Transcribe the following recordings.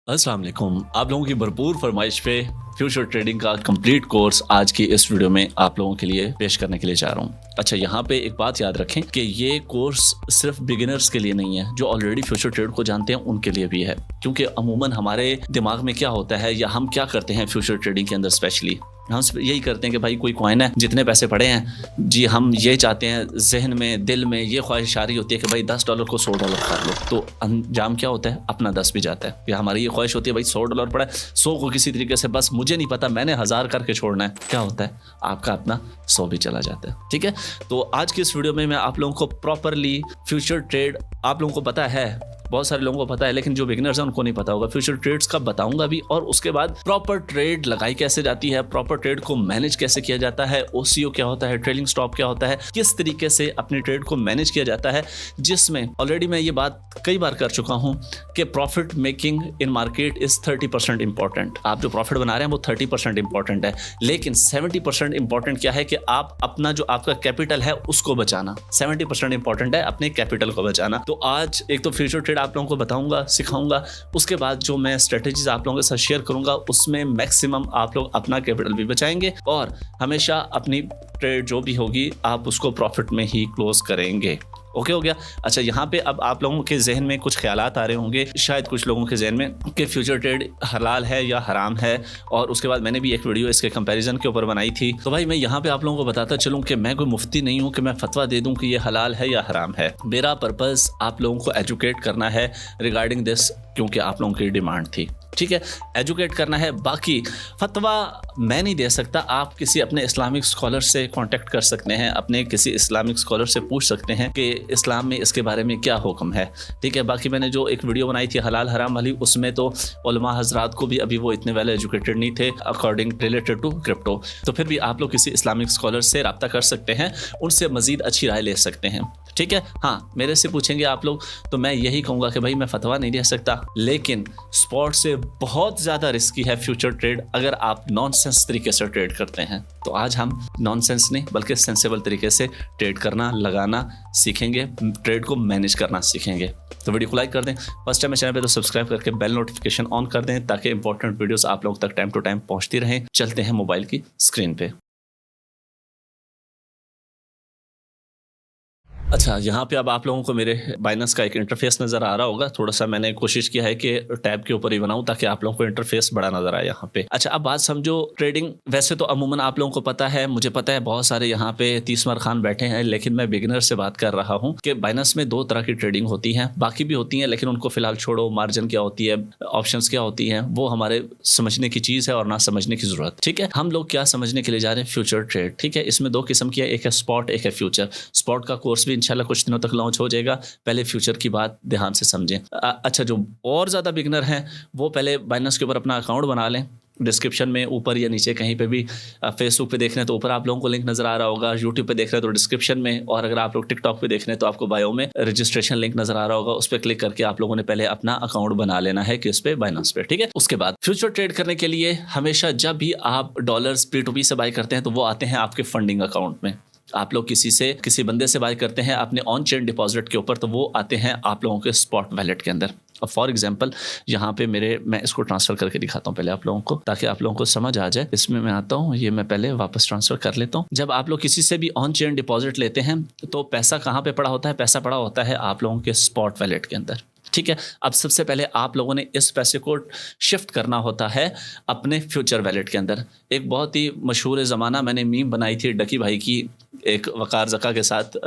अस्सलाम वालेकुम। आप लोगों की भरपूर फरमाइश पे फ्यूचर ट्रेडिंग का कंप्लीट कोर्स आज की इस वीडियो में आप लोगों के लिए पेश करने के लिए चाह रहा हूँ। अच्छा, यहाँ पे एक बात याद रखें कि ये कोर्स सिर्फ बिगिनर्स के लिए नहीं है, जो ऑलरेडी फ्यूचर ट्रेड को जानते हैं उनके लिए भी है। क्योंकि अमूमन हमारे दिमाग में क्या होता है या हम क्या करते हैं फ्यूचर ट्रेडिंग के अंदर, स्पेशली हम यही करते हैं कि भाई कोई कॉइन है, जितने पैसे पड़े हैं जी, हम ये चाहते हैं, जहन में दिल में ये ख्वाहिश आ रही होती है कि भाई $10 को $100 कर लो, तो अंजाम क्या होता है, अपना 10 भी जाता है। या हमारी ये ख्वाहिश होती है भाई $100 पड़ा है, 100 को किसी तरीके से बस मुझे नहीं पता मैंने 1000 करके छोड़ना है, क्या होता है आपका अपना 100 भी चला जाता है। ठीक है, तो आज की इस वीडियो में मैं आप लोगों को प्रॉपरली फ्यूचर ट्रेड, आप लोगों को पता है, बहुत सारे लोगों को पता है, लेकिन जो बिगिनर्स हैं उनको नहीं पता होगा, फ्यूचर ट्रेड्स का बताऊंगा भी, और उसके बाद प्रॉपर ट्रेड लगाई कैसे जाती है, प्रॉपर ट्रेड को मैनेज कैसे किया जाता है, ओसीओ क्या होता है, ट्रेलिंग स्टॉप क्या होता है, किस तरीके से अपने ट्रेड को मैनेज किया जाता है, जिसमें ऑलरेडी मैं ये बात कई बार कर चुका हूं कि profit making in market is 30% important. आप जो प्रॉफिट बना रहे हैं वो 30% इंपॉर्टेंट है, लेकिन 70% इंपॉर्टेंट क्या है कि आप अपना जो आपका कैपिटल है उसको बचाना। 70% इंपॉर्टेंट है अपने कैपिटल को बचाना। तो आज एक तो फ्यूचर ट्रेड आप लोगों को बताऊंगा, सिखाऊंगा, उसके बाद जो मैं स्ट्रेटेजीज आप लोगों के साथ शेयर करूंगा उसमें मैक्सिमम आप लोग अपना कैपिटल भी बचाएंगे और हमेशा अपनी ट्रेड जो भी होगी आप उसको प्रॉफिट में ही क्लोज करेंगे। ओके हो गया। अच्छा, यहाँ पे अब आप लोगों के जहन में कुछ ख्यालात आ रहे होंगे, शायद कुछ लोगों के जहन में, कि फ्यूचर ट्रेड हलाल है या हराम है, और उसके बाद मैंने भी एक वीडियो इसके कंपैरिजन के ऊपर बनाई थी। तो भाई मैं यहाँ पे आप लोगों को बताता चलूँ कि मैं कोई मुफ्ती नहीं हूँ कि मैं फतवा दे दूँ कि ये हलाल है या हराम है। मेरा पर्पज़ आप लोगों को एजुकेट करना है रिगार्डिंग दिस, क्योंकि आप लोगों की डिमांड थी। ठीक है, एजुकेट करना है। बाकी फतवा मैं नहीं दे सकता, आप किसी अपने इस्लामिक स्कॉलर से कांटेक्ट कर सकते हैं, अपने किसी इस्लामिक स्कॉलर से पूछ सकते हैं कि इस्लाम में इसके बारे में क्या हुक्म है। ठीक है, बाकी मैंने जो एक वीडियो बनाई थी हलाल हराम वाली, उसमें तो उलमा हजरात को भी अभी वो इतने वेल एजुकेटेड नहीं थे अकॉर्डिंग रिलेटेड टू क्रिप्टो, तो फिर भी आप लोग किसी इस्लामिक स्कॉलर से रब्ता कर सकते हैं, उनसे मजीद अच्छी राय ले सकते हैं। ठीक है, हाँ, मेरे से पूछेंगे आप लोग तो मैं यही कहूँगा कि भाई मैं फतवा नहीं दे सकता, लेकिन स्पॉट से बहुत ज़्यादा रिस्की है फ्यूचर ट्रेड अगर आप नॉनसेंस तरीके से ट्रेड करते हैं। तो आज हम नॉनसेंस नहीं बल्कि सेंसेबल तरीके से ट्रेड करना, लगाना सीखेंगे, ट्रेड को मैनेज करना सीखेंगे। तो वीडियो को लाइक कर दें, फर्स्ट टाइम चैनल पे तो सब्सक्राइब करके बेल नोटिफिकेशन ऑन कर दें ताकि इंपॉर्टेंट वीडियोस आप लोग तक टाइम टू टाइम पहुँचती रहें। चलते हैं मोबाइल की स्क्रीन पे। अच्छा, यहाँ पे अब आप लोगों को मेरे बाइनेंस का एक इंटरफेस नज़र आ रहा होगा। थोड़ा सा मैंने कोशिश किया है कि टैब के ऊपर ही बनाऊं ताकि आप लोगों को इंटरफेस बड़ा नज़र आए यहाँ पे। अच्छा, अब बात समझो ट्रेडिंग। वैसे तो अमूमन आप लोगों को पता है, मुझे पता है बहुत सारे यहाँ पे तीसमर खान बैठे हैं, लेकिन मैं बिगिनर से बात कर रहा हूँ कि बाइनेंस में 2 तरह की ट्रेडिंग होती है, बाकी भी होती हैं लेकिन उनको फिलहाल छोड़ो। मार्जिन क्या होती है, ऑप्शंस क्या होती हैं, वो हमारे समझने की चीज़ है और ना समझने की ज़रूरत। ठीक है, हम लोग क्या समझने के लिए जा रहे हैं, फ्यूचर ट्रेड। ठीक है, इसमें 2 किस्म की है, एक है स्पॉट, एक है फ्यूचर। स्पॉट का कोर्स भी इंशाल्लाह कुछ दिनों तक लॉन्च हो जाएगा, पहले फ्यूचर की बात ध्यान से समझें। अच्छा, जो और ज़्यादा बिगनर हैं वो पहले बाइनेंस के ऊपर अपना अकाउंट बना लें। डिस्क्रिप्शन में ऊपर या नीचे कहीं पे भी, फेसबुक पे देख रहे हैं तो ऊपर आप लोगों को लिंक नज़र आ रहा होगा, यूट्यूब पे देख रहे हैं तो डिस्क्रिप्शन में, और अगर आप लोग टिकटॉक पे देख रहे हैं तो आपको बायो में रजिस्ट्रेशन लिंक नज़र आ रहा होगा, उस पर क्लिक करके आप लोगों ने पहले अपना अकाउंट बना लेना है, किस पे, बाइनेंस पे। ठीक है, उसके बाद फ्यूचर ट्रेड करने के लिए हमेशा जब भी आप डॉलर्स P2P से बाई करते हैं तो वो आते हैं आपके फंडिंग अकाउंट में। आप लोग किसी बंदे से बाय करते हैं अपने ऑन चेन डिपॉजिट के ऊपर तो वो आते हैं आप लोगों के स्पॉट वैलेट के अंदर। अब फॉर एग्जांपल यहाँ पे मैं इसको ट्रांसफ़र करके दिखाता हूँ पहले आप लोगों को, ताकि आप लोगों को समझ आ जाए। इसमें मैं आता हूँ, ये मैं पहले वापस ट्रांसफ़र कर लेता हूँ। जब आप लोग किसी से भी ऑन चेन डिपॉजिट लेते हैं तो पैसा कहाँ पे पड़ा होता है, पैसा पड़ा होता है आप लोगों के स्पॉट वैलेट के अंदर। ठीक है, अब सबसे पहले आप लोगों ने इस पैसे को शिफ्ट करना होता है अपने फ्यूचर वैलेट के अंदर। एक बहुत ही मशहूर ज़माना मैंने मीम बनाई थी, डकी भाई की एक वकार ज़का के साथ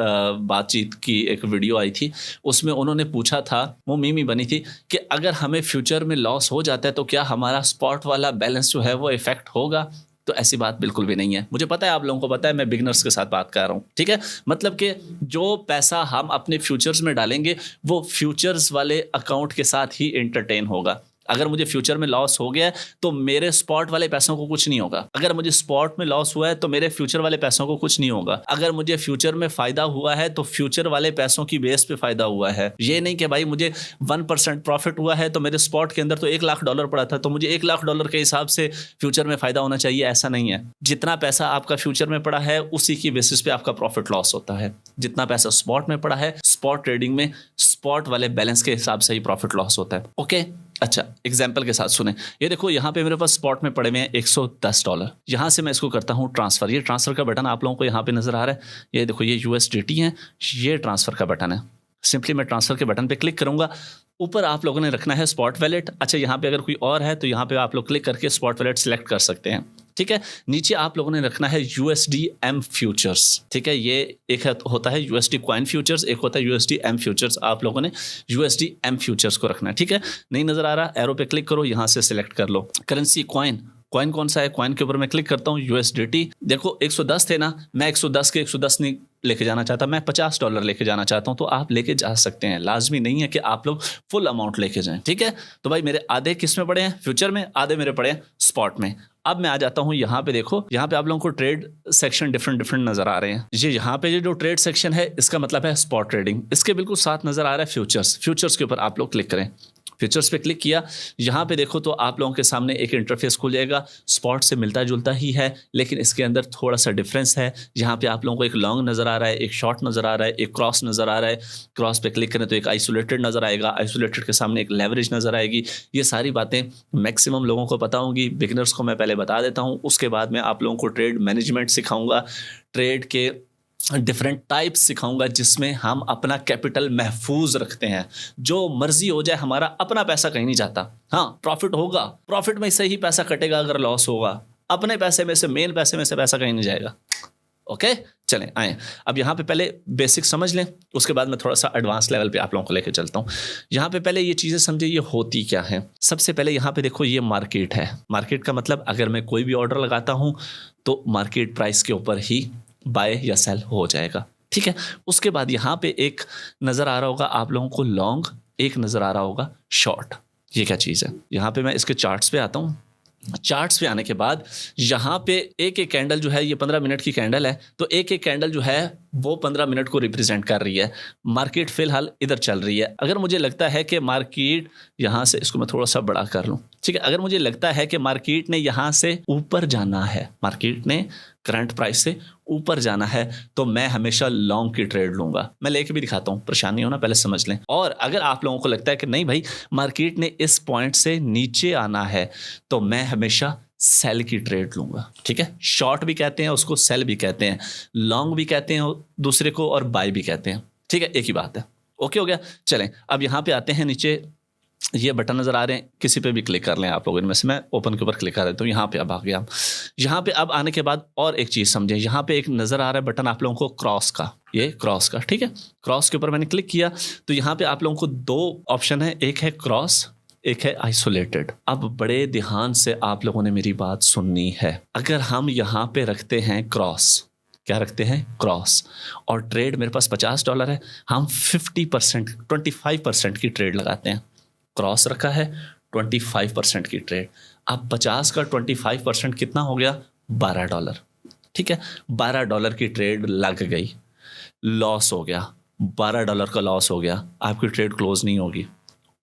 बातचीत की एक वीडियो आई थी, उसमें उन्होंने पूछा था, वो मीम ही बनी थी कि अगर हमें फ्यूचर में लॉस हो जाता है तो क्या हमारा स्पॉट वाला बैलेंस जो है वो इफेक्ट होगा। तो ऐसी बात बिल्कुल भी नहीं है। मुझे पता है आप लोगों को पता है, मैं बिगनर्स के साथ बात कर रहा हूँ। ठीक है, मतलब कि जो पैसा हम अपने फ्यूचर्स में डालेंगे वो फ्यूचर्स वाले अकाउंट के साथ ही एंटरटेन होगा। अगर मुझे फ्यूचर में लॉस हो गया है तो मेरे स्पॉट वाले पैसों को कुछ नहीं होगा। अगर मुझे स्पॉट में लॉस हुआ है तो मेरे फ्यूचर वाले पैसों को कुछ नहीं होगा। अगर मुझे फ्यूचर में फ़ायदा हुआ है तो फ्यूचर वाले पैसों की बेस पे फ़ायदा हुआ है। ये नहीं कि भाई मुझे 1% प्रॉफिट हुआ है तो मेरे स्पॉट के अंदर तो $1,00,000 पड़ा था तो मुझे $1,00,000 के हिसाब से फ्यूचर में फ़ायदा होना चाहिए, ऐसा नहीं है। जितना पैसा आपका फ्यूचर में पड़ा है उसी की बेसिस पे आपका प्रॉफिट लॉस होता है। जितना पैसा स्पॉट में पड़ा है, स्पॉट ट्रेडिंग में स्पॉट वाले बैलेंस के हिसाब से ही प्रॉफिट लॉस होता है। ओके, अच्छा, एग्जाम्पल के साथ सुने, ये देखो यहाँ पे मेरे पास स्पॉट में पड़े हुए हैं $110। यहाँ से मैं इसको करता हूँ ट्रांसफ़र। ये ट्रांसफ़र का बटन आप लोगों को यहाँ पे नज़र आ रहा है, ये देखो ये USDT है, ये ट्रांसफ़र का बटन है। सिंपली मैं ट्रांसफ़र के बटन पे क्लिक करूँगा। ऊपर आप लोगों ने रखना है स्पॉट वैलेट। अच्छा, यहाँ पे अगर कोई और है तो यहाँ पे आप लोग क्लिक करके स्पॉट वैलेट सेलेक्ट कर सकते हैं, ठीक है। नीचे आप लोगों ने रखना है USD-M फ्यूचर्स, ठीक है। ये एक होता है USD कॉइन फ्यूचर्स, एक होता है USD-M फ्यूचर्स। आप लोगों ने USD-M फ्यूचर्स को रखना है, ठीक है। नहीं नज़र आ रहा, एरो पे क्लिक करो, यहाँ से सिलेक्ट कर लो। करेंसी कॉइन कौन सा है, कॉइन के ऊपर मैं क्लिक करता हूँ, USDT। देखो 110 थे ना, मैं 110 के 110 नहीं लेके जाना चाहता, मैं $50 लेके जाना चाहता हूँ, तो आप लेके जा सकते हैं। लाजमी नहीं है कि आप लोग फुल अमाउंट लेके जाएं, ठीक है। तो भाई मेरे आधे किस में पड़े हैं, फ्यूचर में, आधे मेरे पड़े हैं स्पॉट में। अब मैं आ जाता हूँ यहाँ पे, देखो यहाँ पे आप लोगों को ट्रेड सेक्शन डिफरेंट नजर आ रहे हैं। ये यहाँ पे जो ट्रेड सेक्शन है इसका मतलब है स्पॉट ट्रेडिंग। इसके बिल्कुल साथ नजर आ रहा है फ्यूचर्स के ऊपर आप लोग क्लिक करें। फीचर्स पे क्लिक किया, यहाँ पे देखो तो आप लोगों के सामने एक इंटरफेस खुल जाएगा। स्पॉट से मिलता जुलता ही है, लेकिन इसके अंदर थोड़ा सा डिफरेंस है। यहाँ पे आप लोगों को एक लॉन्ग नज़र आ रहा है, एक शॉर्ट नज़र आ रहा है, एक क्रॉस नज़र आ रहा है। क्रॉस पे क्लिक करें तो एक आइसोलेटेड नज़र आएगा, आइसोलेटेड के सामने एक लेवरेज नज़र आएगी। ये सारी बातें मैक्सिमम लोगों को पता होंगी, बिगिनर्स को मैं पहले बता देता हूँ। उसके बाद मैं आप लोगों को ट्रेड मैनेजमेंट सिखाऊंगा, ट्रेड के डिफरेंट टाइप्स सिखाऊंगा, जिसमें हम अपना कैपिटल महफूज रखते हैं। जो मर्जी हो जाए, हमारा अपना पैसा कहीं नहीं जाता। हाँ, प्रॉफिट होगा, प्रॉफिट में से ही पैसा कटेगा, अगर लॉस होगा अपने पैसे में से, मेन पैसे में से पैसा कहीं नहीं जाएगा। ओके, चलें आए। अब यहाँ पे पहले बेसिक समझ लें, उसके बाद मैं थोड़ा सा एडवांस लेवल पे आप लोगों को लेकर चलता हूँ। यहाँ पे पहले ये चीज़ें समझे, ये होती क्या है। सबसे पहले यहाँ पे देखो, ये मार्केट है। मार्केट का मतलब अगर मैं कोई भी ऑर्डर लगाता हूँ तो मार्केट प्राइस के ऊपर ही बाय या सेल हो जाएगा, ठीक है। उसके बाद यहाँ पे एक नज़र आ रहा होगा आप लोगों को लॉन्ग, एक नज़र आ रहा होगा शॉर्ट। ये क्या चीज़ है, यहाँ पे मैं इसके चार्ट्स पे आता हूँ। चार्ट्स पे आने के बाद यहाँ पे एक एक कैंडल जो है, ये 15 मिनट की कैंडल है, तो एक एक कैंडल जो है वो 15 मिनट को रिप्रेजेंट कर रही है। मार्केट फिलहाल इधर चल रही है। अगर मुझे लगता है कि मार्केट यहाँ से, इसको मैं थोड़ा सा बड़ा कर लूँ, ठीक है। अगर मुझे लगता है कि मार्केट ने यहाँ से ऊपर जाना है, मार्केट ने करंट प्राइस से ऊपर जाना है, तो मैं हमेशा लॉन्ग की ट्रेड लूंगा। मैं लेके भी दिखाता हूँ, परेशान नहीं होना, पहले समझ लें। और अगर आप लोगों को लगता है कि नहीं भाई मार्केट ने इस पॉइंट से नीचे आना है, तो मैं हमेशा सेल की ट्रेड लूंगा, ठीक है। शॉर्ट भी कहते हैं उसको, सेल भी कहते हैं, लॉन्ग भी कहते हैं दूसरे को, और बाय भी कहते हैं, ठीक है, एक ही बात है। ओके हो गया। चलें अब यहाँ पे आते हैं। नीचे ये बटन नज़र आ रहे हैं, किसी पे भी क्लिक कर लें आप लोग इनमें से। मैं ओपन के ऊपर क्लिक कर देता हूँ। यहाँ पे अब आ गया। यहाँ पे अब आने के बाद और एक चीज़ समझें, यहाँ पे एक नज़र आ रहा है बटन आप लोगों को क्रॉस का, ये क्रॉस का, ठीक है। क्रॉस के ऊपर मैंने क्लिक किया तो यहाँ पे आप लोगों को दो ऑप्शन है, एक है क्रॉस, एक है आइसोलेटेड। अब बड़े ध्यान से आप लोगों ने मेरी बात सुननी है। अगर हम यहाँ पे रखते हैं क्रॉस, क्या रखते हैं, क्रॉस, और ट्रेड मेरे पास $50 है, हम 50% 25% की ट्रेड लगाते हैं। क्रॉस रखा है, 25% की ट्रेड। अब 50 का 25% कितना हो गया, $12, ठीक है। $12 की ट्रेड लग गई, लॉस हो गया, $12 का लॉस हो गया, आपकी ट्रेड क्लोज नहीं होगी।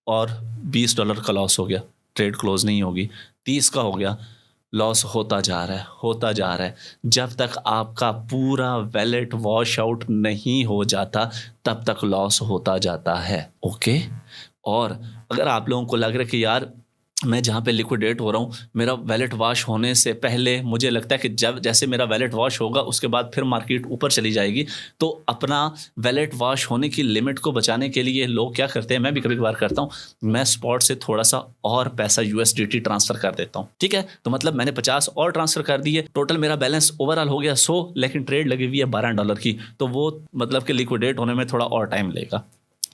और $20 का लॉस हो गया, ट्रेड क्लोज नहीं होगी। 30 का हो गया, लॉस होता जा रहा है, होता जा रहा है। जब तक आपका पूरा वैलेट वॉश आउट नहीं हो जाता, तब तक लॉस होता जाता है। ओके। और अगर आप लोगों को लग रहा है कि यार मैं जहाँ पे लिक्विडेट हो रहा हूँ, मेरा वैलेट वॉश होने से पहले मुझे लगता है कि जब जैसे मेरा वैलेट वॉश होगा उसके बाद फिर मार्केट ऊपर चली जाएगी, तो अपना वैलेट वॉश होने की लिमिट को बचाने के लिए लोग क्या करते हैं, मैं भी कभी कभार करता हूँ, मैं स्पॉट से थोड़ा सा और पैसा USDT ट्रांसफ़र कर देता हूँ, ठीक है। तो मतलब मैंने 50 और ट्रांसफ़र कर दिए, टोटल मेरा बैलेंस ओवरऑल हो गया 100, लेकिन ट्रेड लगी हुई है $12 की, तो वो मतलब कि लिक्विडेट होने में थोड़ा और टाइम लेगा,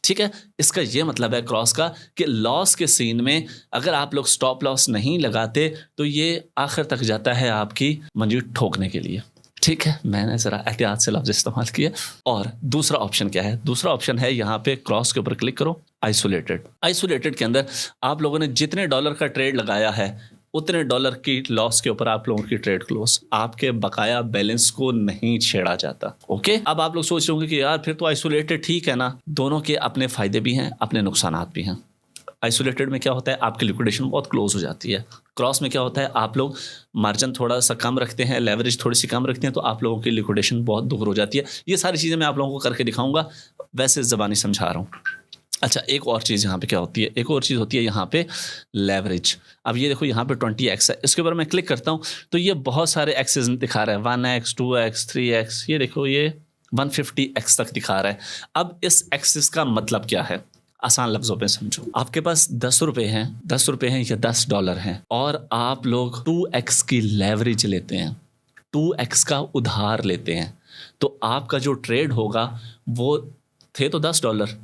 ठीक है। इसका ये मतलब है क्रॉस का कि लॉस के सीन में अगर आप लोग स्टॉप लॉस नहीं लगाते तो ये आखिर तक जाता है आपकी मंजी ठोकने के लिए, ठीक है। मैंने ज़रा एहतियात से लफ्ज़ इस्तेमाल किया। और दूसरा ऑप्शन क्या है, दूसरा ऑप्शन है यहाँ पे क्रॉस के ऊपर क्लिक करो, आइसोलेटेड। आइसोलेटेड के अंदर आप लोगों ने जितने डॉलर का ट्रेड लगाया है उतने डॉलर की लॉस के ऊपर आप लोगों की ट्रेड क्लोज, आपके बकाया बैलेंस को नहीं छेड़ा जाता। ओके। अब आप लोग सोच रहे होंगे कि यार फिर तो आइसोलेटेड ठीक है ना। दोनों के अपने फायदे भी हैं, अपने नुकसानात भी हैं। आइसोलेटेड में क्या होता है, आपकी लिक्विडेशन बहुत क्लोज हो जाती है। क्रॉस में क्या होता है, आप लोग मार्जिन थोड़ा सा कम रखते हैं, लेवरेज थोड़ी सी कम रखते हैं, तो आप लोगों की लिक्विडेशन बहुत दूर हो जाती है। ये सारी चीज़ें मैं आप लोगों को करके दिखाऊंगा, वैसे ज़बानी समझा रहा हूँ। अच्छा, एक और चीज़ यहाँ पे क्या होती है, एक और चीज़ होती है यहाँ पे लेवरेज। अब ये देखो यहाँ पे 20x है, इसके ऊपर मैं क्लिक करता हूँ तो ये बहुत सारे एक्सेस दिखा रहा है, 1x 2x 3x, ये देखो ये 150x तक दिखा रहा है। अब इस एक्सेस का मतलब क्या है, आसान लफ्जों में समझो। आपके पास 10 रुपए हैं, 10 रुपए हैं या $10 हैं, और आप लोग 2x की लेवरेज लेते हैं, 2x का उधार लेते हैं, तो आपका जो ट्रेड होगा वो थे तो $10,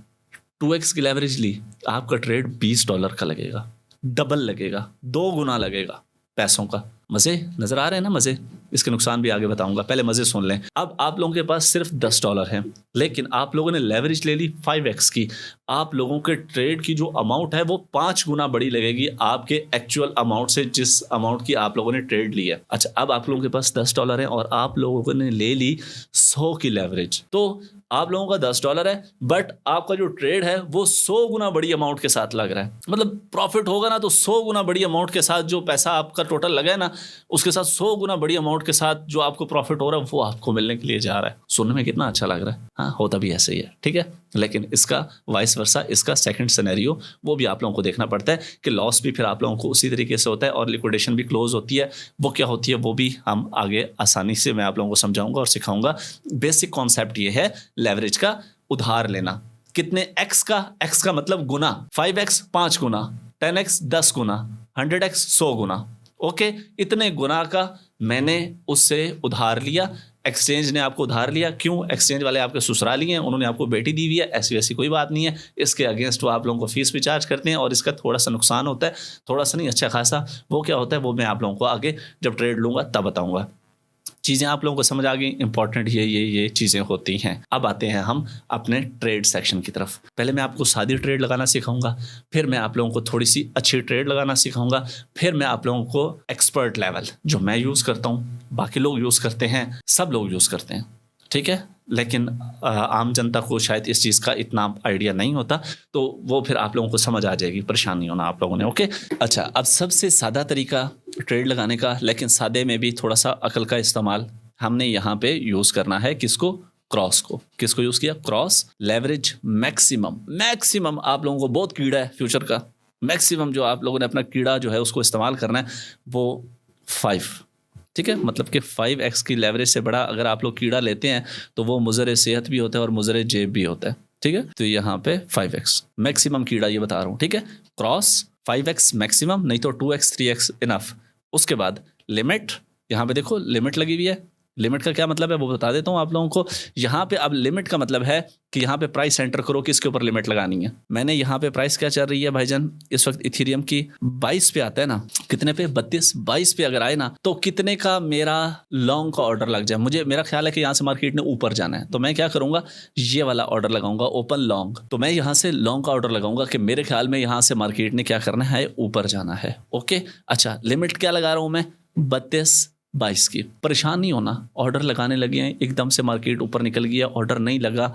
2x की लेवरेज ली, आपका ट्रेड $20 का लगेगा, डबल लगेगा, 2 गुना लगेगा पैसों का। मजे नजर आ रहे हैं ना, मजे। इसके नुकसान भी आगे बताऊंगा, पहले मजे सुन लें। अब आप लोगों के पास सिर्फ $10 है, लेकिन आप लोगों ने लेवरेज ले ली 5x की, आप लोगों के ट्रेड की जो अमाउंट है वो 5 गुना बड़ी लगेगी आपके एक्चुअल अमाउंट से, जिस अमाउंट की आप लोगों ने ट्रेड ली है। अच्छा, अब आप लोगों के पास $10 है और आप लोगों ने ले ली 100 की लेवरेज, तो आप लोगों का $10 है, बट आपका जो ट्रेड है वो 100 गुना बड़ी अमाउंट के साथ लग रहा है। मतलब प्रॉफिट होगा ना तो 100 गुना बड़ी अमाउंट के साथ जो पैसा आपका टोटल लगा है ना, उसके साथ 100 गुना बड़ी अमाउंट के साथ जो आपको प्रॉफिट हो रहा है वो आपको मिलने के लिए जा रहा है। सुनने में कितना अच्छा लग रहा है, हाँ होता भी ऐसे ही है, ठीक है। लेकिन इसका वाइस वर्सा, इसका सेकंड सिनेरियो वो भी आप लोगों को देखना पड़ता है कि लॉस भी फिर आप लोगों को उसी तरीके से होता है और लिक्विडेशन भी क्लोज होती है। वो क्या होती है वो भी हम आगे आसानी से मैं आप लोगों को समझाऊंगा और सिखाऊंगा। बेसिक कॉन्सेप्ट ये है लेवरेज का, उधार लेना। कितने x का, x का मतलब गुना, 5x 5 गुना, 10x 10 गुना, 100x 100 गुना। ओके, इतने गुना का मैंने उससे उधार लिया। एक्सचेंज ने आपको उधार लिया, क्यों? एक्सचेंज वाले आपके ससुराली हैं, उन्होंने आपको बेटी दी हुई है, ऐसी वैसी कोई बात नहीं है। इसके अगेंस्ट वो आप लोगों को फीस भी चार्ज करते हैं और इसका थोड़ा सा नुकसान होता है, थोड़ा सा नहीं अच्छा खासा। वो क्या होता है वो मैं आप लोगों को आगे जब ट्रेड लूँगा तब बताऊँगा। चीज़ें आप लोगों को समझ आ गई, इंपॉर्टेंट ये चीज़ें होती हैं। अब आते हैं हम अपने ट्रेड सेक्शन की तरफ। पहले मैं आपको सादी ट्रेड लगाना सिखाऊंगा, फिर मैं आप लोगों को थोड़ी सी अच्छी ट्रेड लगाना सिखाऊंगा, फिर मैं आप लोगों को एक्सपर्ट लेवल जो मैं यूज़ करता हूँ, बाकी लोग यूज़ करते हैं, सब लोग यूज़ करते हैं, ठीक है। लेकिन आम जनता को शायद इस चीज़ का इतना आइडिया नहीं होता, तो वो फिर आप लोगों को समझ आ जाएगी, परेशानी होना आप लोगों ने। ओके, अच्छा, अब सबसे सादा तरीका ट्रेड लगाने का, लेकिन सादे में भी थोड़ा सा अकल का इस्तेमाल हमने यहाँ पे यूज़ करना है। किसको? क्रॉस को। किसको यूज़ किया? क्रॉस। लेवरेज मैक्सिमम आप लोगों को बहुत कीड़ा है फ्यूचर का, मैक्सिमम जो आप लोगों ने अपना कीड़ा जो है उसको इस्तेमाल करना है वो 5, ठीक है। मतलब कि 5x की लेवरेज से बड़ा अगर आप लोग कीड़ा लेते हैं तो वो मुज़र सेहत भी होता है और मुज़र जेब भी होता है, ठीक है। तो यहाँ पे 5x मैक्सिमम कीड़ा ये बता रहा हूँ, ठीक है। क्रॉस 5x मैक्सिमम, नहीं तो 2x 3x इनफ। उसके बाद लिमिट, यहाँ पे देखो लिमिट लगी हुई है। लिमिट का क्या मतलब है वो बता देता हूँ आप लोगों को। यहाँ पे अब लिमिट का मतलब है कि यहाँ पे प्राइस एंटर करो किसके ऊपर लिमिट लगानी है। मैंने यहाँ पे प्राइस क्या चल रही है भाईजान इस वक्त इथेरियम की 22 पे आता है ना, कितने पे? 22 पे अगर आए ना तो कितने का मेरा लॉन्ग का ऑर्डर लग जाए। मुझे मेरा ख्याल है कि यहाँ से मार्केट ने ऊपर जाना है, तो मैं क्या करूंगा, ये वाला ऑर्डर लगाऊंगा ओपन लॉन्ग। तो मैं यहाँ से लॉन्ग का ऑर्डर लगाऊंगा कि मेरे ख्याल में यहाँ से मार्केट ने क्या करना है, ऊपर जाना है। ओके, अच्छा, लिमिट क्या लगा रहा हूँ मैं? 22 की। परेशान नहीं होना, ऑर्डर लगाने लगे हैं, एकदम से मार्केट ऊपर निकल गया, ऑर्डर नहीं लगा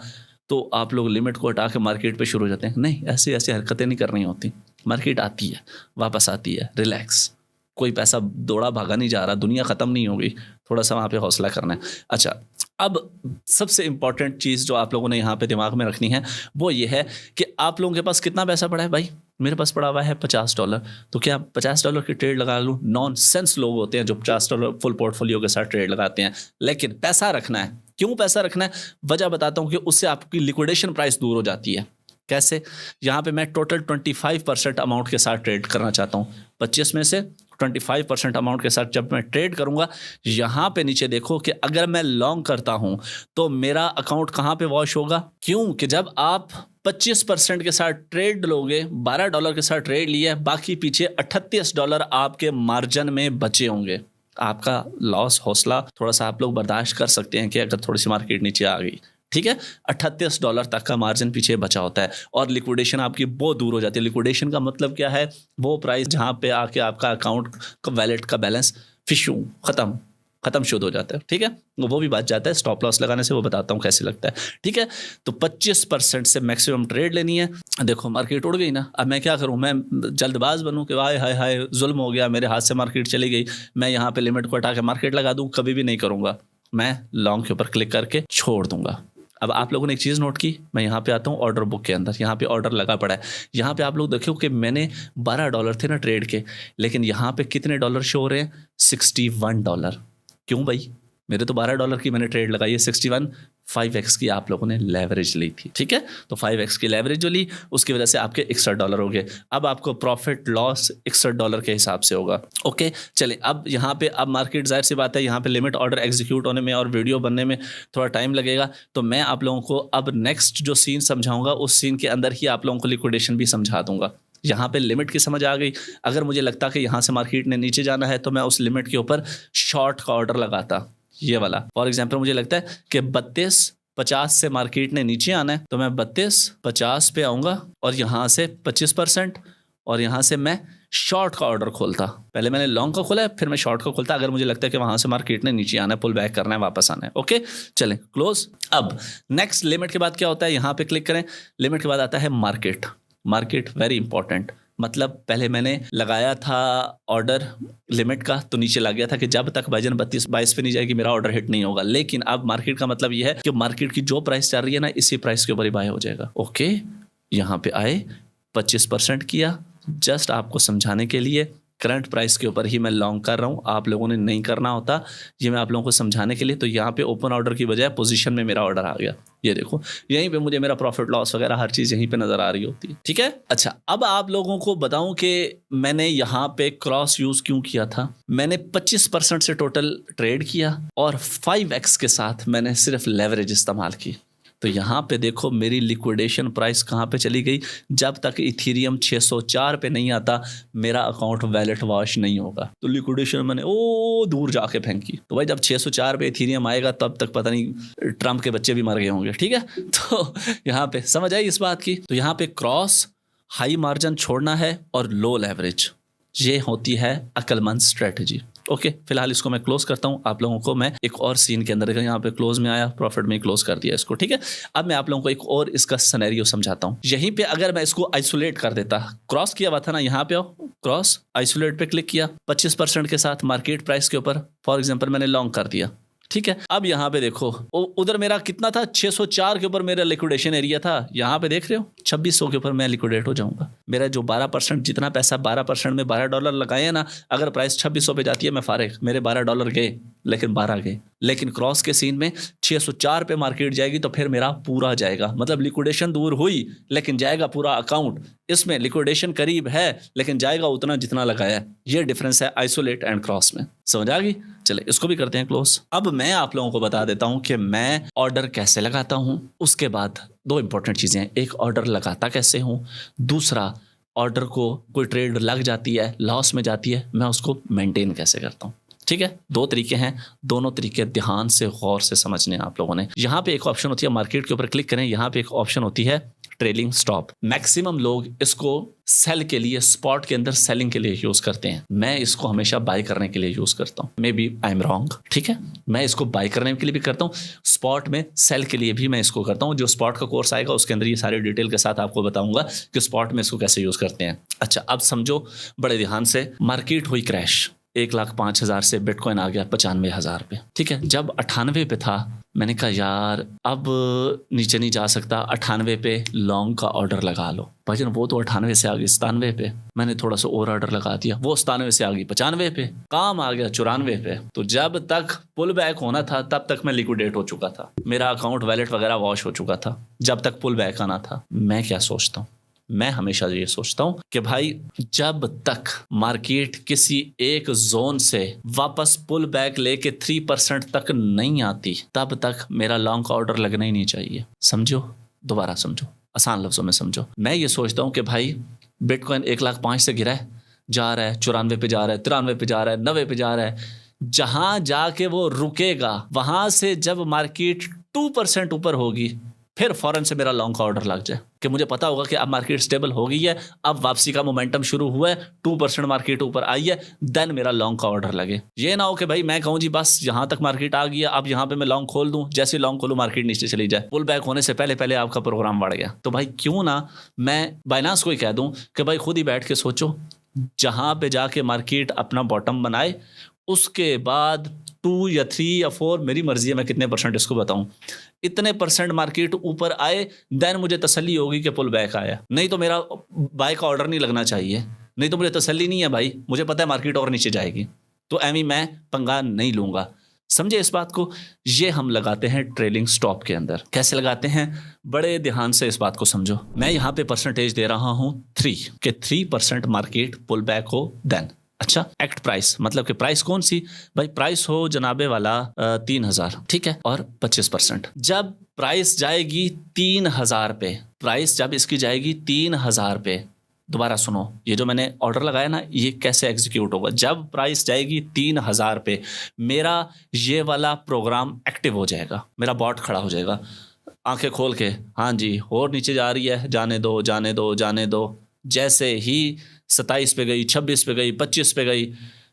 तो आप लोग लिमिट को हटा के मार्केट पे शुरू हो जाते हैं। नहीं, ऐसे हरकतें नहीं करनी होती। मार्केट आती है, वापस आती है, रिलैक्स, कोई पैसा दौड़ा भागा नहीं जा रहा, दुनिया ख़त्म नहीं होगी, थोड़ा सा वहाँ पे हौसला करना है। अच्छा, अब सबसे इम्पॉर्टेंट चीज़ जो आप लोगों ने यहाँ पे दिमाग में रखनी है वो ये है कि आप लोगों के पास कितना पैसा पड़ा है। भाई मेरे पास पड़ा हुआ है $50, तो क्या $50 की ट्रेड लगा लूँ? नॉनसेंस लोग होते हैं जो $50 फुल पोर्टफोलियो के साथ ट्रेड लगाते हैं। लेकिन पैसा रखना है। क्यों पैसा रखना है? वजह बताता हूँ कि उससे आपकी लिक्विडेशन प्राइस दूर हो जाती है। कैसे? यहाँ पे मैं टोटल 25% अमाउंट के साथ ट्रेड करना चाहता हूँ। 25 में से 25% अमाउंट के साथ जब मैं ट्रेड करूँगा, यहाँ पे नीचे देखो कि अगर मैं लॉन्ग करता हूँ तो मेरा अकाउंट कहाँ पे वॉश होगा? क्यों कि जब आप 25% के साथ ट्रेड लोगे, $12 के साथ ट्रेड लिया, बाकी पीछे $38 आपके मार्जिन में बचे होंगे। आपका लॉस हौसला थोड़ा सा आप लोग बर्दाश्त कर सकते हैं कि अगर थोड़ी सी मार्केट नीचे आ गई, ठीक है। $38 तक का मार्जिन पीछे बचा होता है और लिक्विडेशन आपकी बहुत दूर हो जाती है। लिक्विडेशन का मतलब क्या है? वो प्राइस जहाँ पे आके आपका अकाउंट का वैलेट का बैलेंस फिशू खत्म शुद्ध हो जाता है, ठीक है। वो भी बच जाता है स्टॉप लॉस लगाने से, वो बताता हूँ कैसे लगता है, ठीक है। तो 25% से मैक्सिमम ट्रेड लेनी है। देखो मार्केट उड़ गई ना, अब मैं क्या करूँ? मैं जल्दबाज बनूँ कि हाय हाय हाय जुल्म हो गया, मेरे हाथ से मार्केट चली गई, मैं यहाँ पे लिमिट को हटा के मार्केट लगा दूँ? कभी भी नहीं करूँगा। मैं लॉन्ग के ऊपर क्लिक करके छोड़ दूंगा। अब आप लोगों ने एक चीज़ नोट की, मैं यहाँ पे आता हूँ ऑर्डर बुक के अंदर, यहाँ पे ऑर्डर लगा पड़ा है। यहाँ पे आप लोग देखो कि मैंने $12 थे ना ट्रेड के, लेकिन यहाँ पे कितने डॉलर शो हो रहे हैं? $61। क्यों भाई? मेरे तो $12 की मैंने ट्रेड लगाई है, 61 5x की आप लोगों ने लेवरेज ली थी, ठीक है। तो 5x की लेवरेज जो ली उसकी वजह से आपके $61 हो गए। अब आपको प्रॉफिट लॉस $61 के हिसाब से होगा। ओके चलिए, अब यहाँ पे अब मार्केट, जाहिर सी बात है यहाँ पे लिमिट ऑर्डर एग्जीक्यूट होने में और वीडियो बनने में थोड़ा टाइम लगेगा, तो मैं आप लोगों को अब नेक्स्ट जो सीन समझाऊंगा उस सीन के अंदर ही आप लोगों को लिक्विडेशन भी समझा दूंगा। यहाँ पे लिमिट की समझ आ गई। अगर मुझे लगता कि यहाँ से मार्केट ने नीचे जाना है तो मैं उस लिमिट के ऊपर शॉर्ट का ऑर्डर लगाता, ये वाला। फॉर एग्जांपल मुझे लगता है कि 32.50 से मार्केट ने नीचे आना है, तो मैं 32.50 पे आऊँगा और यहाँ से 25% और यहाँ से मैं शॉर्ट का ऑर्डर खोलता। पहले मैंने लॉन्ग का खोला है, फिर मैं शॉर्ट का खोलता अगर मुझे लगता है कि वहाँ से मार्केट ने नीचे आना है, पुल बैक करना है, वापस आना है। ओके चलें क्लोज। अब नेक्स्ट लिमिट के बाद क्या होता है, यहाँ पे क्लिक करें। लिमिट के बाद आता है मार्केट। मार्केट वेरी इंपॉर्टेंट, मतलब पहले मैंने लगाया था ऑर्डर लिमिट का तो नीचे लग गया था कि जब तक भाईजान 32-22 पे नहीं जाएगी मेरा ऑर्डर हिट नहीं होगा। लेकिन अब मार्केट का मतलब ये है कि मार्केट की जो प्राइस चल रही है ना, इसी प्राइस के ऊपर ही बाय हो जाएगा। ओके यहाँ पे आए 25% किया, जस्ट आपको समझाने के लिए। करंट प्राइस के ऊपर ही मैं लॉन्ग कर रहा हूँ, आप लोगों ने नहीं करना होता, ये मैं आप लोगों को समझाने के लिए। तो यहाँ पे ओपन ऑर्डर की बजाय पोजीशन में मेरा ऑर्डर आ गया, ये देखो यहीं पे मुझे मेरा प्रॉफिट लॉस वगैरह हर चीज़ यहीं पे नज़र आ रही होती है, ठीक है। अच्छा अब आप लोगों को बताऊं कि मैंने यहाँ पे क्रॉस यूज़ क्यों किया था। मैंने 25% से टोटल ट्रेड किया और 5x के साथ मैंने सिर्फ लेवरेज इस्तेमाल की। तो यहाँ पे देखो मेरी लिक्विडेशन प्राइस कहाँ पे चली गई। जब तक इथीरियम 604 पे नहीं आता मेरा अकाउंट वैलेट वॉश नहीं होगा। तो लिक्विडेशन मैंने दूर जाके फेंकी। तो भाई जब 604 पे इथीरियम आएगा तब तक पता नहीं ट्रम्प के बच्चे भी मर गए होंगे, ठीक है। तो यहाँ पे समझ आई इस बात की। तो यहाँ पे क्रॉस, हाई मार्जिन छोड़ना है और लो लेवरेज, ये होती है अक्लमंद स्ट्रेटजी। ओके फिलहाल इसको मैं क्लोज करता हूँ। आप लोगों को मैं एक और सीन के अंदर, यहाँ पे क्लोज में आया, प्रॉफिट में क्लोज कर दिया इसको, ठीक है। अब मैं आप लोगों को एक और इसका सिनेरियो समझाता हूँ। यहीं पे अगर मैं इसको आइसोलेट कर देता, क्रॉस किया हुआ था ना, यहाँ पे आओ, क्रॉस आइसोलेट पे क्लिक किया, 25% के साथ मार्केट प्राइस के ऊपर फॉर एग्जाम्पल मैंने लॉन्ग कर दिया, ठीक है। अब यहाँ पे देखो उधर मेरा कितना था, 604 के ऊपर मेरा लिक्विडेशन एरिया था। यहाँ पे देख रहे हो 2600 के ऊपर मैं लिक्विडेट हो जाऊंगा। मेरा जो 12%, जितना पैसा 12% में $12 लगाए हैं ना, अगर प्राइस 2600 पे जाती है मैं फारिग, मेरे $12 गए लेकिन 12 गए। लेकिन क्रॉस के सीन में 604 पे मार्केट जाएगी तो फिर मेरा पूरा जाएगा, मतलब लिक्विडेशन दूर हुई लेकिन जाएगा पूरा अकाउंट। इसमें लिक्विडेशन करीब है लेकिन जाएगा उतना जितना लगाया है। ये डिफरेंस है आइसोलेट एंड क्रॉस में, समझ आ गई। चले इसको भी करते हैं क्लोज। अब मैं आप लोगों को बता देता हूं कि मैं ऑर्डर कैसे लगाता हूं। उसके बाद दो इंपॉर्टेंट चीजें हैं, एक ऑर्डर लगाता कैसे हूं, दूसरा ऑर्डर को कोई ट्रेड लग जाती है, लॉस में जाती है, मैं उसको मेंटेन कैसे करता हूं, ठीक है। दो तरीके हैं, दोनों तरीके ध्यान से गौर से समझने हैं आप लोगों ने। यहाँ पे एक ऑप्शन होती है, मार्केट के ऊपर क्लिक करें, यहाँ पे एक ऑप्शन होती है ट्रेलिंग स्टॉप। मैक्सिमम लोग इसको सेल के लिए, स्पॉट के अंदर सेलिंग के लिए यूज करते हैं। मैं इसको हमेशा बाय करने के लिए यूज करता हूँ। Maybe I am wrong, ठीक है। मैं इसको बाय करने के लिए भी करता हूँ, स्पॉट में सेल के लिए भी मैं इसको करता हूँ। जो स्पॉट का कोर्स आएगा उसके अंदर ये सारी डिटेल के साथ आपको बताऊंगा कि स्पॉट में इसको कैसे यूज करते हैं। अच्छा अब समझो बड़े ध्यान से, मार्केट हुई क्रैश, 1,05,000 से बिटकॉइन आ गया 95,000 पे, ठीक है। जब 98 पे था मैंने कहा यार अब नीचे नहीं जा सकता, 98 पे लॉन्ग का ऑर्डर लगा लो। भाईजान वो तो 98 से आ गई 97 पे, मैंने थोड़ा सा और ऑर्डर लगा दिया, वो 97 से आ गई 95 पे, काम आ गया 94 पे। तो जब तक पुल बैक होना था तब तक मैं लिक्विडेट हो चुका था, मेरा अकाउंट वैलेट वगैरह वॉश हो चुका था, जब तक पुल बैक आना था। मैं क्या सोचता हूँ, मैं हमेशा ये सोचता हूं कि भाई जब तक मार्केट किसी एक जोन से वापस पुल बैक लेके 3% तक नहीं आती तब तक मेरा लॉन्ग का ऑर्डर लगना ही नहीं चाहिए। समझो, दोबारा समझो, आसान लफ्जों में समझो। मैं ये सोचता हूं कि भाई बिटकॉइन 1,05,000 से गिरा है, जा रहा है 94 पे जा रहा है, 93 पे जा रहा है, 90 पे जा रहा है, जहां जाके वो रुकेगा वहां से जब मार्केट 2% ऊपर होगी फिर फौरन से मेरा लॉन्ग का ऑर्डर लग जाए कि मुझे पता होगा कि अब मार्केट स्टेबल हो गई है, अब वापसी का मोमेंटम शुरू हुआ है, 2% मार्केट ऊपर आई है, देन मेरा लॉन्ग का ऑर्डर लगे। ये ना हो कि भाई मैं कहूँ जी बस यहाँ तक मार्केट आ गई है, अब यहाँ पे मैं लॉन्ग खोल दूँ, जैसे लॉन्ग खोलूँ मार्केट नीचे चली जाए, पुल बैक होने से पहले पहले आपका प्रोग्राम बढ़ गया। तो भाई क्यों ना मैं बाइनांस को ही कह दूँ कि भाई खुद ही बैठ के सोचो, जहाँ पे जाके मार्केट अपना बॉटम बनाए उसके बाद 2 या 3 या 4, मेरी मर्जी है मैं कितने परसेंट इसको बताऊं, इतने परसेंट मार्केट ऊपर आए, देन मुझे तसल्ली होगी कि पुल बैक आया। नहीं तो मेरा बाय का ऑर्डर नहीं लगना चाहिए, नहीं तो मुझे तसल्ली नहीं है भाई, मुझे पता है मार्केट और नीचे जाएगी, तो एमी मैं पंगा नहीं लूंगा। समझे इस बात को? ये हम लगाते हैं ट्रेलिंग स्टॉप के अंदर। कैसे लगाते हैं? बड़े ध्यान से इस बात को समझो। मैं यहाँ पे परसेंटेज दे रहा हूँ 3 के 3% मार्केट पुल बैक हो देन। अच्छा, एक्ट प्राइस मतलब कि प्राइस कौन सी भाई? प्राइस हो जनाबे वाला 3000, ठीक है, और 25%। जब प्राइस जाएगी 3000 पे, प्राइस जब इसकी जाएगी 3000 पे, दोबारा सुनो, ये जो मैंने ऑर्डर लगाया ना, ये कैसे एग्जीक्यूट होगा? जब प्राइस जाएगी 3000 पे, मेरा ये वाला प्रोग्राम एक्टिव हो जाएगा, मेरा बॉट खड़ा हो जाएगा आंखें खोल के, हाँ जी और नीचे जा रही है, जाने दो जाने दो जाने दो। जैसे ही 27 पे गई, 26 पे गई, 25 पे गई,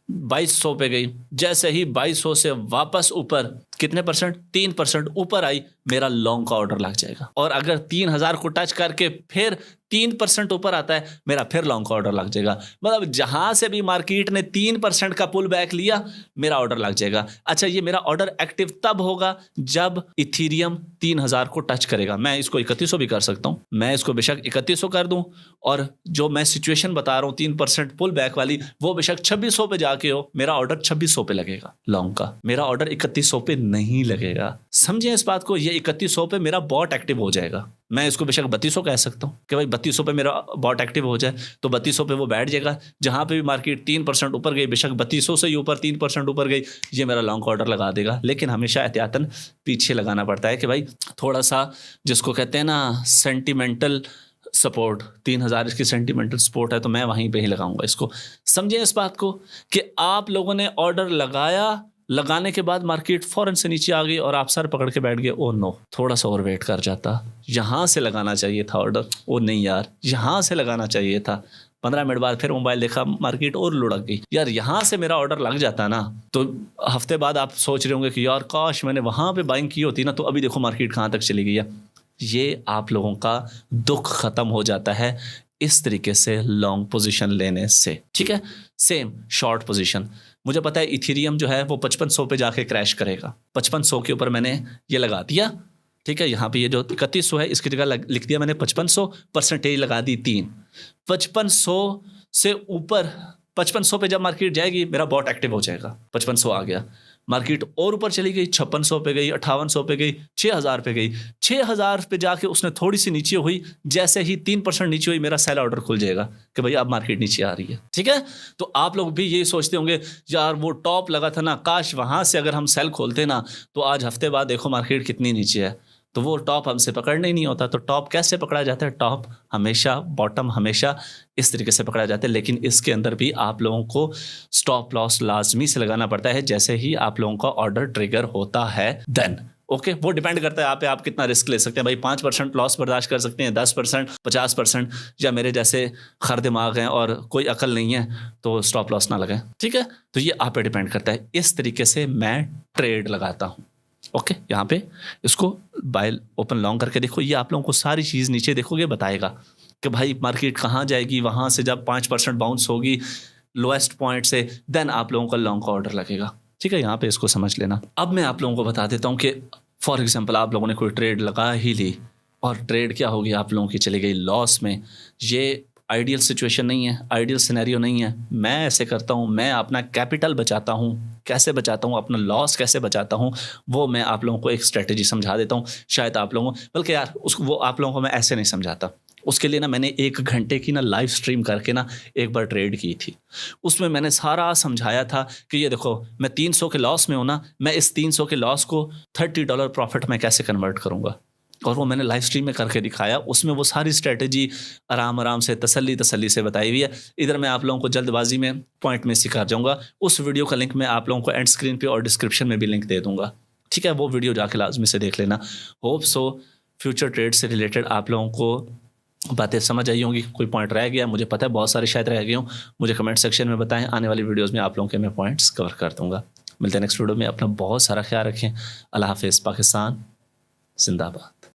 2200 पे गई, जैसे ही 2200 से वापस ऊपर कितने परसेंट? 3% ऊपर आई, मेरा लॉन्ग का ऑर्डर लग जाएगा। और अगर 3000 को टच करके फिर 3% ऊपर आता है, मेरा फिर लॉन्ग का ऑर्डर लग जाएगा। मतलब जहां से भी मार्केट ने 3% का पुल बैक लिया, मेरा ऑर्डर लग जाएगा। अच्छा, ये मेरा ऑर्डर एक्टिव तब होगा जब इथीरियम 3000 को टच करेगा। मैं इसको 3100 भी कर सकता हूं, मैं इसको बेशक 3100 कर दूं, और जो मैं सिचुएशन बता रहा हूं 3% पुल बैक वाली, वो बेशक 2600 पे जाके हो, मेरा ऑर्डर 2600 पे लगेगा लॉन्ग का, मेरा ऑर्डर 3100 पे नहीं लगेगा। समझे इस बात को? ये 3100 पे मेरा बॉट एक्टिव हो जाएगा। मैं इसको बेशक 3200 कह सकता हूँ कि भाई 3200 पे मेरा बॉट एक्टिव हो जाए, तो 3200 पे वो बैठ जाएगा। जहां पे भी मार्केट 3% ऊपर गई, बेशक 3200 से ही ऊपर 3% ऊपर गई, ये मेरा लॉन्ग ऑर्डर लगा देगा। लेकिन हमेशा एहतियातन पीछे लगाना पड़ता है कि भाई थोड़ा सा, जिसको कहते हैं ना सेंटिमेंटल सपोर्ट, 3000 इसकी सेंटिमेंटल सपोर्ट है, तो मैं वहीं पे ही लगाऊंगा इसको। समझिए इस बात को कि आप लोगों ने ऑर्डर लगाया, लगाने के बाद मार्केट फौरन से नीचे आ गई और आप सर पकड़ के बैठ गए, ओ नो, थोड़ा सा और वेट कर जाता, यहाँ से लगाना चाहिए था ऑर्डर, ओ नहीं यार यहाँ से लगाना चाहिए था। 15 मिनट बाद फिर मोबाइल देखा, मार्केट और लुढ़क गई, यार यहाँ से मेरा ऑर्डर लग जाता ना। तो हफ्ते बाद आप सोच रहे होंगे कि यार काश मैंने वहाँ पे बाइंग की होती ना, तो अभी देखो मार्केट कहाँ तक चली गई है। ये आप लोगों का दुख खत्म हो जाता है इस तरीके से लॉन्ग पोजीशन लेने से, ठीक है। सेम शॉर्ट पोजीशन, मुझे पता है इथेरियम जो है वो 5500 पे जाके क्रैश करेगा, 5500 के ऊपर मैंने ये लगा दिया, ठीक है। यहाँ पे ये जो 3100 है इसकी जगह लिख दिया मैंने 5500, परसेंटेज लगा दी 3। 5500 से ऊपर, 5500 पे जब मार्केट जाएगी मेरा बॉट एक्टिव हो जाएगा। 5500 आ गया, मार्केट और ऊपर चली गई, 5600 पे गई, 5800 पे गई, 6000 पे गई, 6000 पे जाके उसने थोड़ी सी नीचे हुई, जैसे ही 3% नीचे हुई, मेरा सेल ऑर्डर खुल जाएगा कि भाई अब मार्केट नीचे आ रही है, ठीक है। तो आप लोग भी यही सोचते होंगे, यार वो टॉप लगा था ना, काश वहां से अगर हम सेल खोलते ना, तो आज हफ्ते बाद देखो मार्केट कितनी नीचे है। तो वो टॉप हमसे पकड़ना ही नहीं होता। तो टॉप कैसे पकड़ा जाता है? टॉप हमेशा, बॉटम हमेशा इस तरीके से पकड़ा जाता है। लेकिन इसके अंदर भी आप लोगों को स्टॉप लॉस लाजमी से लगाना पड़ता है जैसे ही आप लोगों का ऑर्डर ट्रिगर होता है देन। ओके, वो डिपेंड करता है आप कितना रिस्क ले सकते हैं। भाई 5% लॉस बर्दाश्त कर सकते हैं, 10%, 50%, या मेरे जैसे खर दिमाग हैं और कोई अकल नहीं है तो स्टॉप लॉस ना लगाएं, ठीक है। तो ये आप पे डिपेंड करता है। इस तरीके से मैं ट्रेड लगाता हूँ। ओके, यहाँ पे इसको बाय ओपन लॉन्ग करके देखो, ये आप लोगों को सारी चीज़ नीचे देखोगे बताएगा कि भाई मार्केट कहाँ जाएगी। वहाँ से जब 5% बाउंस होगी लोएस्ट पॉइंट से, देन आप लोगों का लॉन्ग का ऑर्डर लगेगा, ठीक है। यहाँ पे इसको समझ लेना। अब मैं आप लोगों को बता देता हूँ कि फॉर एग्जांपल आप लोगों ने कोई ट्रेड लगा ही ली और ट्रेड क्या होगी, आप लोगों की चली गई लॉस में। ये आइडियल सिचुएशन नहीं है, आइडियल सिनेरियो नहीं है। मैं ऐसे करता हूँ, मैं अपना कैपिटल बचाता हूँ। कैसे बचाता हूँ, अपना लॉस कैसे बचाता हूँ, वो मैं आप लोगों को एक स्ट्रेटेजी समझा देता हूँ। शायद आप लोगों, बल्कि यार उसको, वो आप लोगों को मैं ऐसे नहीं समझाता। उसके लिए ना मैंने 1 घंटे की ना लाइव स्ट्रीम करके ना एक बार ट्रेड की थी। उसमें मैंने सारा समझाया था कि ये देखो मैं 300 के लॉस में हूँ ना, मैं इस 300 के लॉस को $30 प्रॉफिट में कैसे कन्वर्ट करूँगा, और वो मैंने लाइव स्ट्रीम में करके दिखाया। उसमें वो सारी स्ट्रेटेजी आराम से तसल्ली से बताई हुई है। इधर मैं आप लोगों को जल्दबाजी में पॉइंट में सिखा जाऊँगा। उस वीडियो का लिंक मैं आप लोगों को एंड स्क्रीन पे और डिस्क्रिप्शन में भी लिंक दे दूँगा, ठीक है। वो वीडियो जाके लाजमी से देख लेना। होप सो फ्यूचर ट्रेड से रिलेटेड आप लोगों को बातें समझ आई होंगी। कोई पॉइंट रह गया, मुझे पता है बहुत सारे शायद रह गए हों, मुझे कमेंट सेक्शन में बताएं। आने वाली वीडियोज़ में आप लोगों के मैं पॉइंट्स कवर कर दूँगा। मिलते हैं नेक्स्ट वीडियो में। अपना बहुत सारा ख्याल रखें। अल्लाह हाफिज़। पाकिस्तान जिंदाबाद।